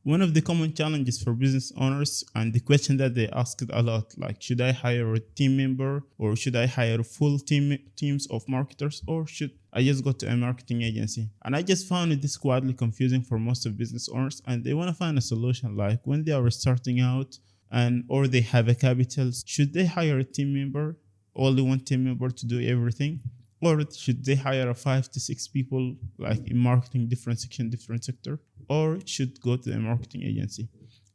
One of the common challenges for business owners and the question that they asked a lot, like, should I hire a team member or should I hire full teams of marketers or should I just go to a marketing agency? And I just found this quite confusing for most of business owners, and they want to find a solution. Like when they are starting out and or they have a capital, should they hire a team member, only one team member to do everything? Or should they hire a 5 to 6 people like in marketing, different section, different sector? Or should go to a marketing agency?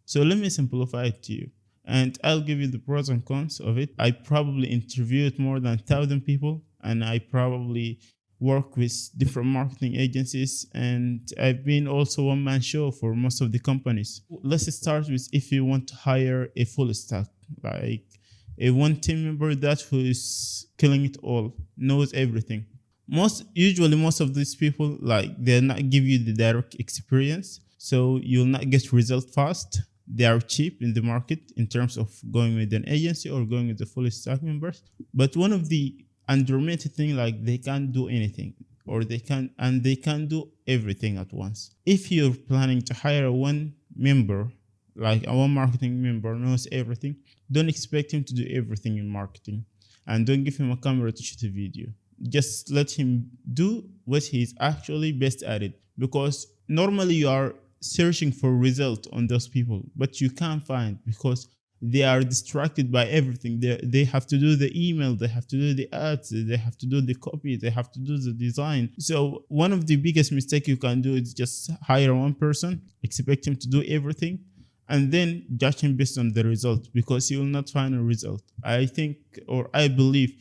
So let me simplify it to you. And I'll give you the pros and cons of it. I probably interviewed more than 1,000 people, and I probably work with different marketing agencies, and I've been also one man show for most of the companies. Let's start with if you want to hire a full stack, like a one team member that who is killing it all, knows everything. Most of these people, like, they'll not give you the direct experience, so you'll not get result fast. They are cheap in the market in terms of going with an agency or going with the full stack members. But one of the underrated thing, like, they can't do anything, or they can do everything at once. If you're planning to hire one member, like a one marketing member knows everything, don't expect him to do everything in marketing, and don't give him a camera to shoot a video. Just let him do what he's actually best at it, because normally you are searching for result on those people, but you can't find because they are distracted by everything. They have to do the email, they have to do the ads, they have to do the copy, they have to do the design. So one of the biggest mistake you can do is just hire one person, expect him to do everything, and then judge him based on the result, because you will not find a result. I think, or I believe,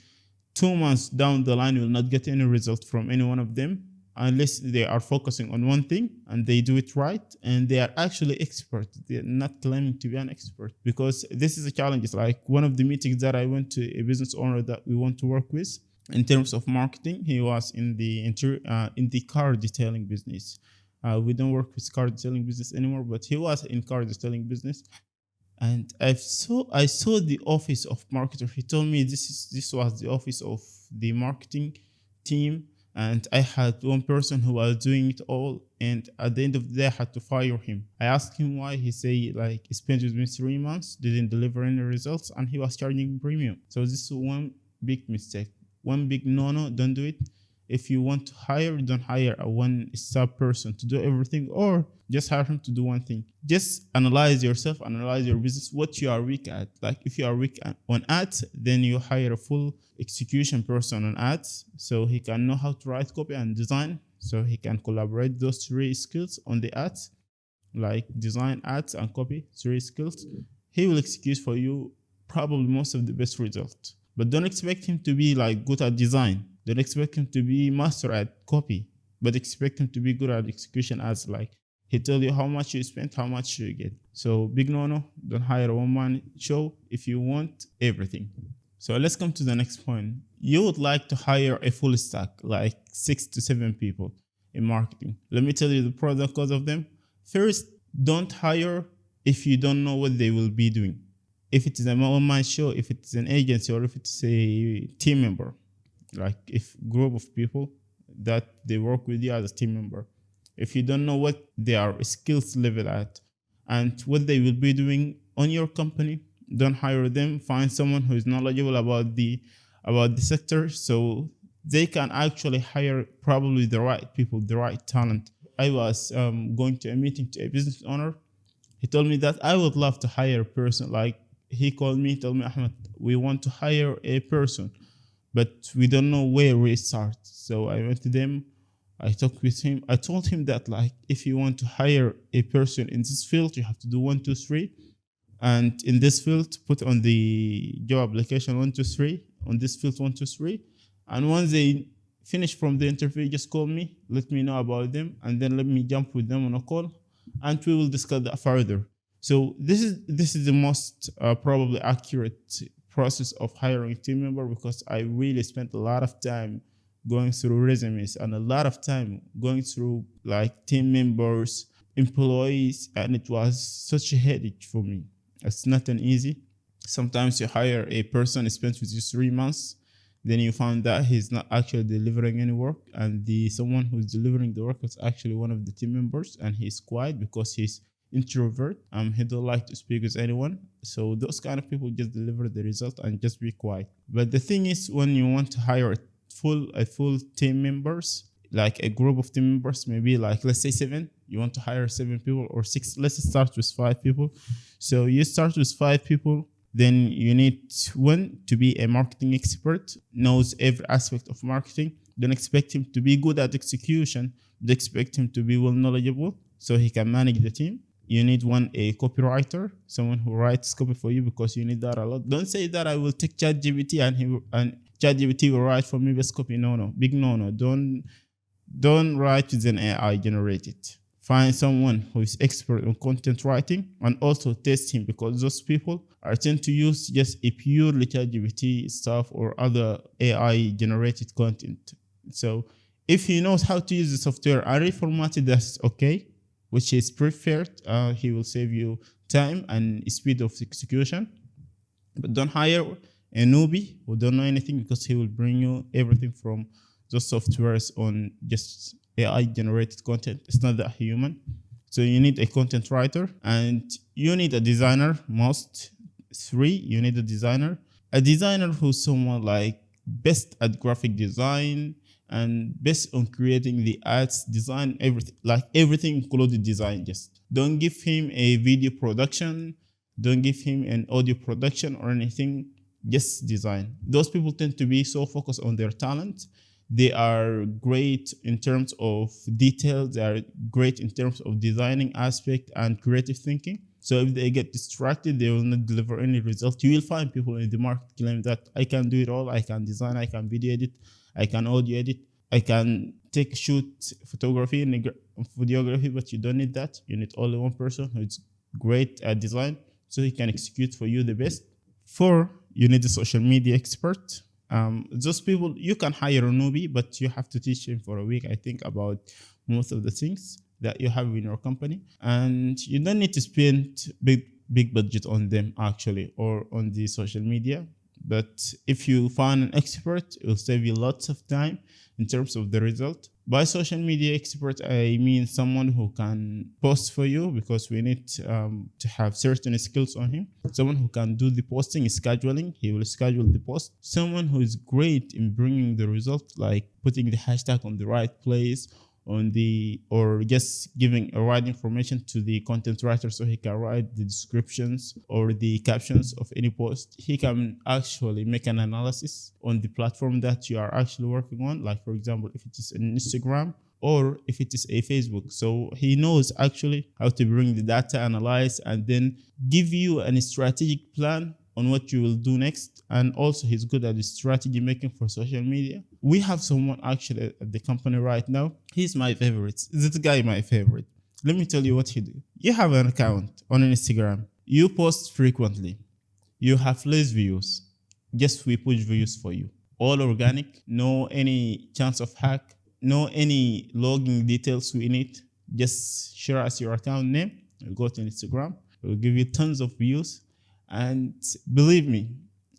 2 months down the line, you will not get any result from any one of them unless they are focusing on one thing and they do it right and they are actually expert. They're not claiming to be an expert, because this is a challenge. It's like one of the meetings that I went to, a business owner that we want to work with in terms of marketing. He was in the car detailing business. We don't work with car detailing business anymore, but he was in car detailing business. And I saw the office of marketer. He told me this was the office of the marketing team, and I had one person who was doing it all. And at the end of the day, I had to fire him. I asked him why. He said, like, he spent with me 3 months, didn't deliver any results, and he was charging premium. So this is one big mistake, one big no. Don't do it. If you want to hire, don't hire a one sub person to do everything, or just hire him to do one thing. Just analyze yourself, analyze your business, what you are weak at. Like if you are weak on ads, then you hire a full execution person on ads, so he can know how to write copy and design, so he can collaborate those three skills on the ads, like design, ads, and copy, three skills. He will execute for you probably most of the best results. But don't expect him to be like good at design. Don't expect him to be master at copy, but expect him to be good at execution, as like he tell you how much you spent, how much you get. So big no. Don't hire a one-man show if you want everything. So let's come to the next point. You would like to hire a full stack, like 6 to 7 people in marketing. Let me tell you the pros and cons of them. First, don't hire if you don't know what they will be doing. If it is a one-man show, if it's an agency, or if it's a team member, like if group of people that they work with you as a team member, if you don't know what their skills level at and what they will be doing on your company, don't hire them. Find someone who is knowledgeable about the sector, so they can actually hire probably the right people, the right talent. I was going to a meeting to a business owner. He told me that I would love to hire a person. Like he called me, told me, Ahmed, we want to hire a person, but we don't know where we start. So I went to them. I talked with him. I told him that, like, if you want to hire a person in this field, you have to do 1, 2, 3. And in this field, put on the job application 1, 2, 3. On this field, 1, 2, 3. And once they finish from the interview, just call me, let me know about them, and then let me jump with them on a call, and we will discuss that further. So this is the most probably accurate process of hiring a team member, because I really spent a lot of time going through resumes and a lot of time going through like team members, employees, and it was such a headache for me. It's not an easy. Sometimes you hire a person, spends with you 3 months, then you find that he's not actually delivering any work, and the someone who's delivering the work is actually one of the team members, and he's quiet because introvert. He don't like to speak with anyone. So those kind of people just deliver the result and just be quiet. But the thing is, when you want to hire a full team members, like a group of team members, maybe like let's say 7, you want to hire 7 people or 6. Let's start with 5 people. So you start with 5 people. Then you need one to be a marketing expert, knows every aspect of marketing. Don't expect him to be good at execution, but expect him to be well knowledgeable so he can manage the team. You need a copywriter, someone who writes copy for you, because you need that a lot. Don't say that I will take ChatGPT and ChatGPT will write for me best copy. No, big no. Don't write with an AI generated. Find someone who is expert in content writing and also test him, because those people tend to use just a purely ChatGPT stuff or other AI generated content. So if he knows how to use the software and reformat it, that's okay, which is preferred. He will save you time and speed of execution. But don't hire a newbie who don't know anything, because he will bring you everything from those softwares on just AI generated content. It's not that human. So you need a content writer and you need a designer. Most 3, you need a designer who's someone like best at graphic design and best on creating the ads, design, everything included design. Just don't give him a video production, don't give him an audio production or anything, just design. Those people tend to be so focused on their talent. They are great in terms of details. They are great in terms of designing aspect and creative thinking. So if they get distracted, they will not deliver any result. You will find people in the market claim that I can do it all. I can design, I can video edit, I can audio edit, I can shoot photography and videography, but you don't need that. You need only one person who is great at design so he can execute for you the best. 4, you need a social media expert. Those people, you can hire a newbie, but you have to teach him for a week, I think, about most of the things that you have in your company. And you don't need to spend big budget on them actually, or on the social media. But if you find an expert, it will save you lots of time in terms of the result. By social media expert, I mean someone who can post for you, because we need to have certain skills on him. Someone who can do the posting, scheduling, he will schedule the post. Someone who is great in bringing the result, like putting the hashtag on the right place, or just giving a right information to the content writer so he can write the descriptions or the captions of any post. He can actually make an analysis on the platform that you are actually working on, like for example, if it is an Instagram or if it is a Facebook. So he knows actually how to bring the data, analyze, and then give you a strategic plan on what you will do next. And also he's good at the strategy making for social media. We have someone actually at the company right now. He's my favorite. This guy my favorite. Let me tell you what he do. You have an account on Instagram. You post frequently. You have less views. Just we push views for you. All organic. No any chance of hack. No any logging details we need. Just share us your account name. You go to Instagram. It will give you tons of views. And believe me,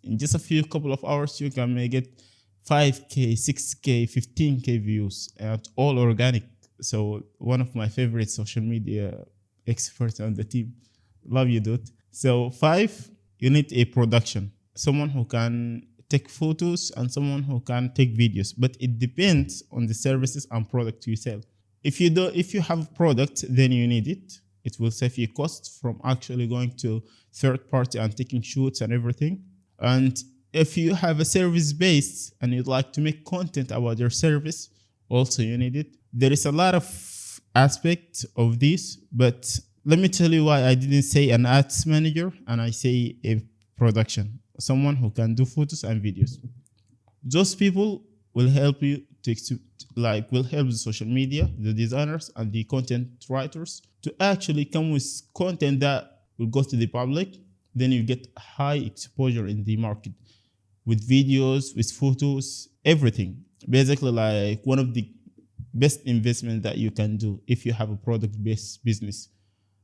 in just a couple of hours, you can make it 5K, 6K, 15K views, and all organic. So one of my favorite social media experts on the team. Love you, dude. So 5, you need a production. Someone who can take photos and someone who can take videos. But it depends on the services and products you sell. If you have product, then you need it. It will save you costs from actually going to third party and taking shoots and everything. And if you have a service based and you'd like to make content about your service, also you need it. There is a lot of aspects of this, but let me tell you why I didn't say an ads manager and I say a production. Someone who can do photos and videos. Those people will help you will help the social media, the designers and the content writers to actually come with content that will go to the public. Then you get high exposure in the market with videos, with photos, everything. Basically, like one of the best investments that you can do if you have a product-based business.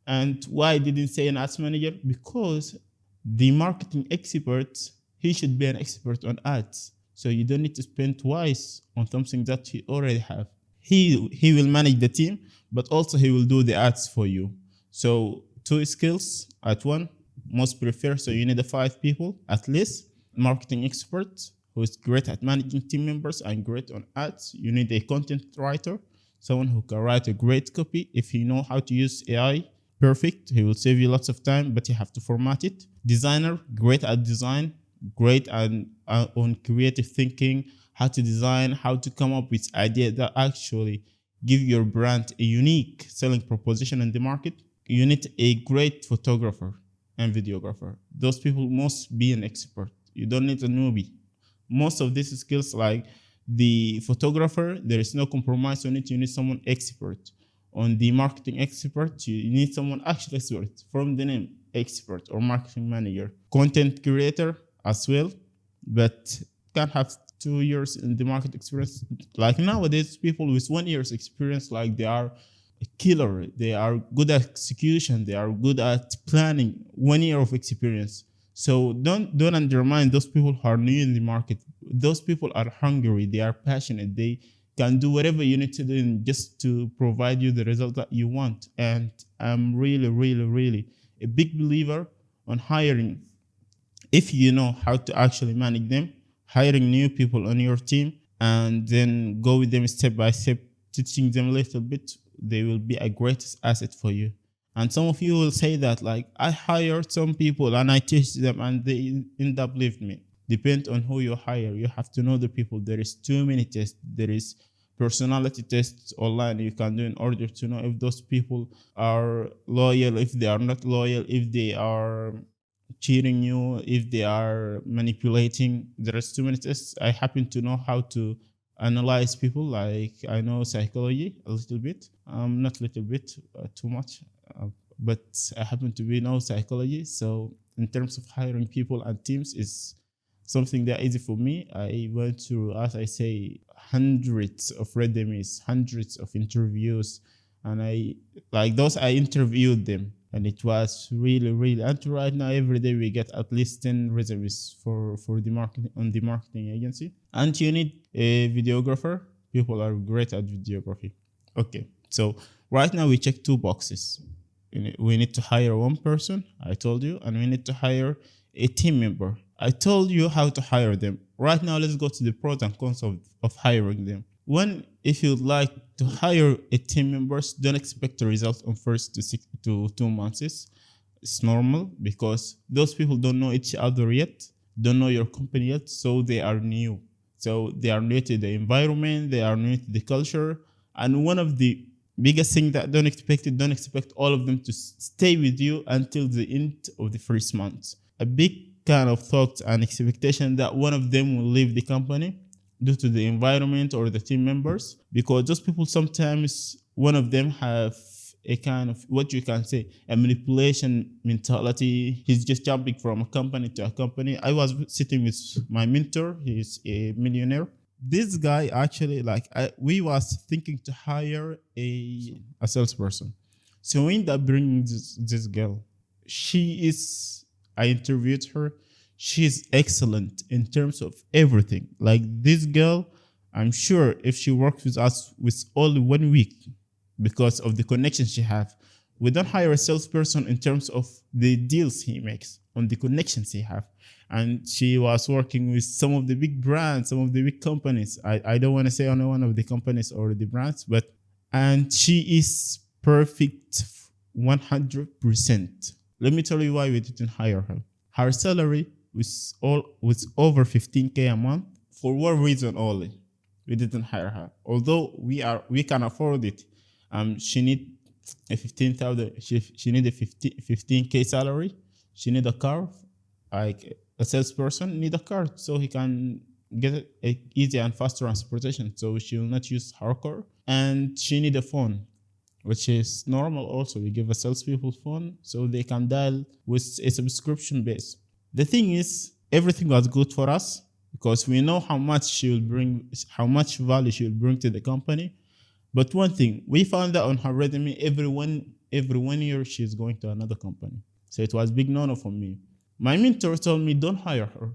And why I didn't say an ads manager? Because the marketing expert, he should be an expert on ads. So you don't need to spend twice on something that you already have. He will manage the team, but also he will do the ads for you. So 2 skills at one, most prefer. So you need a 5 people at least. Marketing expert who is great at managing team members and great on ads. You need a content writer, someone who can write a great copy. If you know how to use AI, perfect. He will save you lots of time, but you have to format it. Designer, great at design, great on creative thinking, how to design, how to come up with ideas that actually give your brand a unique selling proposition in the market. You need a great photographer and videographer. Those people must be an expert. You don't need a newbie. Most of these skills, like the photographer, there is no compromise on it. You need someone expert. On the marketing expert, you need someone actually expert from the name, expert or marketing manager. Content creator as well, but can't have 2 years in the market experience. Like nowadays, people with 1 year's experience, like they are a killer. They are good at execution. They are good at planning. 1 year of experience. So don't undermine those people who are new in the market. Those people are hungry. They are passionate. They can do whatever you need to do just to provide you the result that you want. And I'm really, really, really a big believer on hiring. If you know how to actually manage them, hiring new people on your team and then go with them step by step, teaching them a little bit, they will be a great asset for you. And some of you will say that, like, I hired some people and I teach them and they end up leaving me. Depends on who you hire. You have to know the people. There is too many tests. There is personality tests online you can do in order to know if those people are loyal, if they are not loyal, if they are cheating you, if they are manipulating. There is too many tests. I happen to know how to analyze people. Like, I know psychology a little bit, not little bit, too much, but I happen to know psychology. So in terms of hiring people and teams is something that easy for me. I went through, as I say, hundreds of resumes, hundreds of interviews, and I interviewed them, and it was really, really. And right now, every day we get at least 10 resumes for the marketing on the marketing agency. And you need a videographer. People are great at videography. Okay, so right now we check 2 boxes. We need to hire 1 person, I told you, and we need to hire a team member. I told you how to hire them. Right now, let's go to the pros and cons of hiring them. One, if you'd like to hire a team members, don't expect the results on first to 2 months. It's normal because those people don't know each other yet, don't know your company yet, so they are new. So they are new to the environment, they are new to the culture. And one of the biggest thing that don't expect all of them to stay with you until the end of the first month. A big kind of thought and expectation that one of them will leave the company due to the environment or the team members, because those people sometimes, one of them have a kind of, what you can say, a manipulation mentality. He's just jumping from a company to a company. I was sitting with my mentor. He's a millionaire. This guy actually, we was thinking to hire a salesperson. So we ended up bringing this girl. I interviewed her. She's excellent in terms of everything. Like, this girl, I'm sure if she works with us with only 1 week, because of the connections she have, we don't hire a salesperson in terms of the deals he makes, on the connections he have. And she was working with some of the big brands, some of the big companies. I don't want to say only one of the companies or the brands, and she is perfect 100%. Let me tell you why we didn't hire her. Her salary was over 15K a month. For one reason only, we didn't hire her. Although we can afford it. She need a 15,000. She need a 15K salary. She need a car. Like, a salesperson need a car so he can get a easy and fast transportation. So she will not use her car. And she need a phone, which is normal also. We give a salespeople phone so they can dial with a subscription base. The thing is, everything was good for us because we know how much value she will bring to the company. But one thing, we found that on her resume, every one year she's going to another company. So it was big no-no for me. My mentor told me, don't hire her.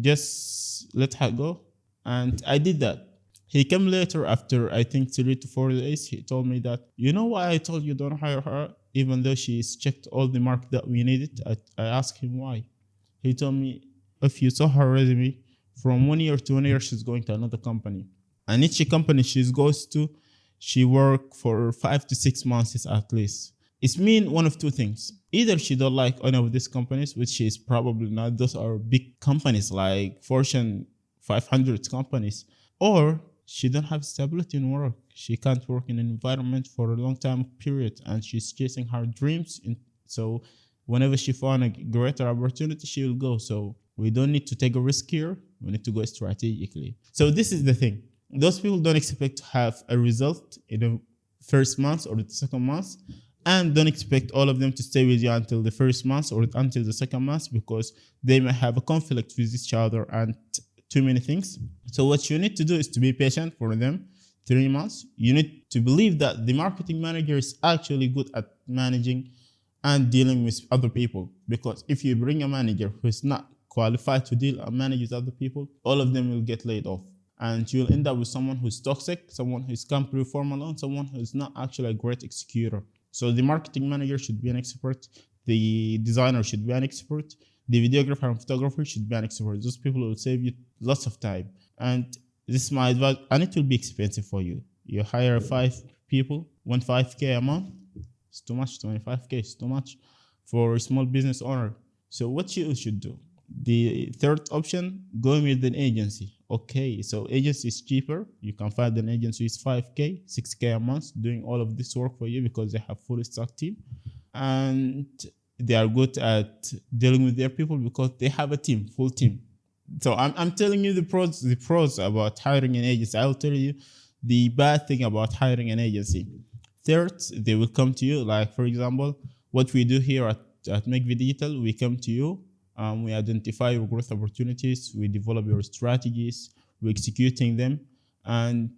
Just let her go. And I did that. He came later after, I think, 3 to 4 days. He told me that, you know why I told you don't hire her? even though she's checked all the mark that we needed. I asked him why. He told me, if you saw her resume, from 1 year to 1 year, she's going to another company. And each company she goes to, she work for 5 to 6 months at least. It's mean one of two things. Either she don't like any of these companies, which is probably not. Those are big companies like Fortune 500 companies. Or she don't have stability in work. She can't work in an environment for a long time period, and she's chasing her dreams. So whenever she found a greater opportunity, she will go. So we don't need to take a risk here. We need to go strategically. So this is the thing. Those people don't expect to have a result in the first month or the second month, and don't expect all of them to stay with you until the first month or until the second month, because they may have a conflict with each other and too many things. So what you need to do is to be patient for them. 3 months. You need to believe that the marketing manager is actually good at managing and dealing with other people. Because if you bring a manager who is not qualified to deal and manage with other people, all of them will get laid off. And you'll end up with someone who's toxic, someone who can't perform alone, someone who's not actually a great executor. So the marketing manager should be an expert. The designer should be an expert. The videographer and photographer should be an expert. Those people will save you lots of time. And this is my advice. And it will be expensive for you. You hire 5 people, 5K a month. It's too much. 25K is too much for a small business owner. So what you should do? The third option, going with an agency. Okay, so agency is cheaper. You can find an agency with 5K, 6K a month doing all of this work for you because they have full stack team. And they are good at dealing with their people because they have a team, full team. So I'm telling you the pros about hiring an agency. I'll tell you the bad thing about hiring an agency. Third, they will come to you. Like, for example, what we do here at Make Digital, we come to you. We identify your growth opportunities. We develop your strategies. We're executing them. And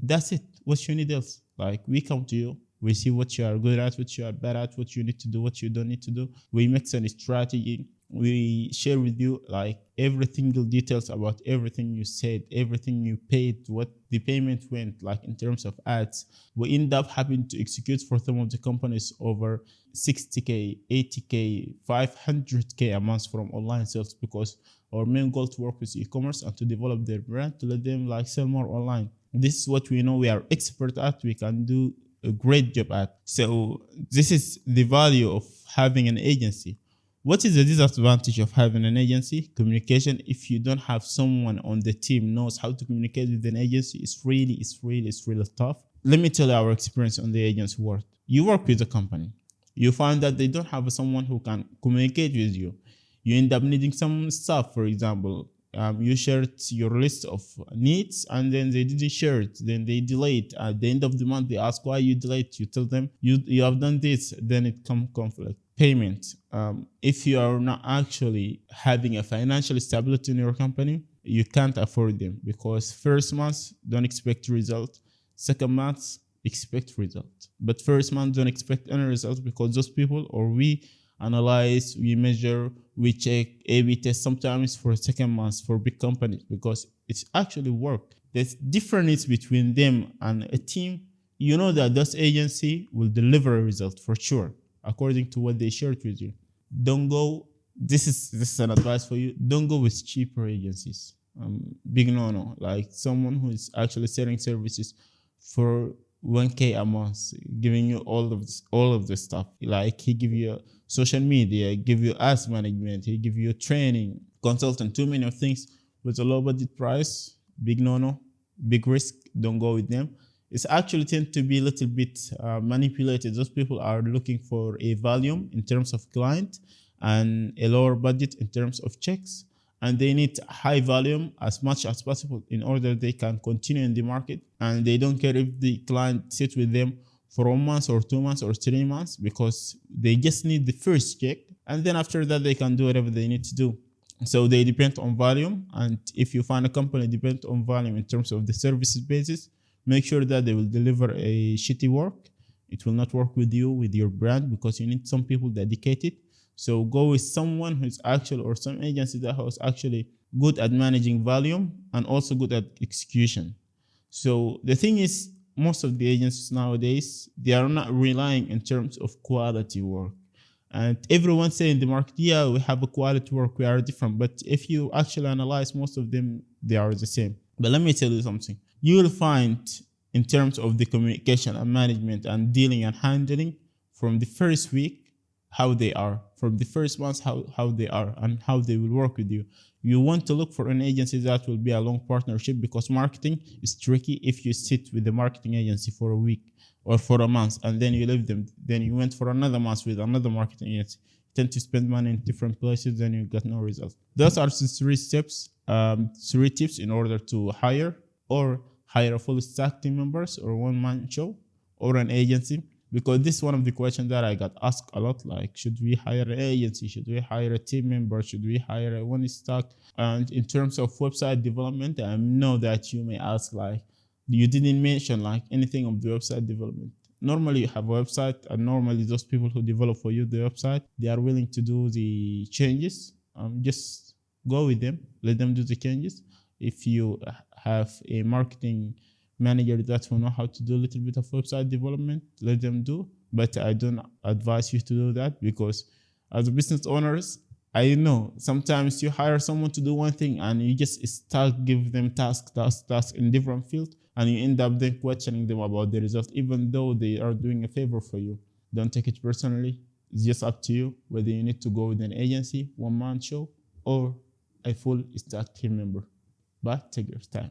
that's it. What you need else? Like, we come to you. We see what you are good at, what you are bad at, what you need to do, what you don't need to do. We make some strategy. We share with you like every single details about everything you said, everything you paid, what the payment went, like in terms of ads. We end up having to execute for some of the companies over 60K, 80K, 500K a month from online sales, because our main goal to work with e-commerce and to develop their brand, to let them like sell more online. This is what we know we are expert at. We can do a great job at. So this is the value of having an agency. What is the disadvantage of having an agency? Communication. If you don't have someone on the team knows how to communicate with an agency, it's really tough. Let me tell you our experience on the agency world. You work with a company. You find that they don't have someone who can communicate with you. You end up needing some stuff, for example. You shared your list of needs and then they didn't share it. Then they delayed. At the end of the month, they ask why you delayed. You tell them you have done this. Then it comes conflict. Payment. If you are not actually having a financial stability in your company, you can't afford them, because first month, don't expect result. Second month, expect result. But first month, don't expect any results, because those people, or we analyze, we measure, we check, A/B test sometimes for second month for big companies, because it's actually work. There's difference between them and a team. You know that this agency will deliver a result for sure, according to what they shared with you. Don't go, this is an advice for you, don't go with cheaper agencies. Big no. Like someone who is actually selling services for 1K a month, giving you all of the stuff. Like he give you social media, give you ads management, he give you training, consultant, too many things with a low budget price. Big no, big risk, don't go with them. It's actually tend to be a little bit manipulated. Those people are looking for a volume in terms of client and a lower budget in terms of checks. And they need high volume as much as possible in order they can continue in the market. And they don't care if the client sits with them for 1 month or 2 months or 3 months, because they just need the first check. And then after that, they can do whatever they need to do. So they depend on volume. And if you find a company depend on volume in terms of the services basis, make sure that they will deliver a shitty work. It will not work with you, with your brand, because you need some people dedicated. So go with someone who's actually, or some agency that was actually good at managing volume and also good at execution. So the thing is, most of the agencies nowadays, they are not relying in terms of quality work. And everyone say in the market, yeah, we have a quality work, we are different. But if you actually analyze most of them, they are the same. But let me tell you something. You will find in terms of the communication and management and dealing and handling from the first week how they are, from the first months how they are and how they will work with you. You want to look for an agency that will be a long partnership, because marketing is tricky. If you sit with the marketing agency for a week or for a month and then you leave them, then you went for another month with another marketing agency, you tend to spend money in different places, then you get no results. Those are the three steps, three tips in order to hire a full stack team members or one man show or an agency. Because this is one of the questions that I got asked a lot, like, should we hire an agency? Should we hire a team member? Should we hire a one stack? And in terms of website development, I know that you may ask, like, you didn't mention like anything of the website development. Normally you have a website, and normally those people who develop for you the website, they are willing to do the changes. Just go with them, let them do the changes. If you have a marketing manager that will know how to do a little bit of website development, let them do. But I don't advise you to do that, because as business owners, I know sometimes you hire someone to do one thing and you just start give them task in different fields, and you end up then questioning them about the result, even though they are doing a favor for you. Don't take it personally. It's just up to you whether you need to go with an agency, one man show, or a full staff team member. But take your time.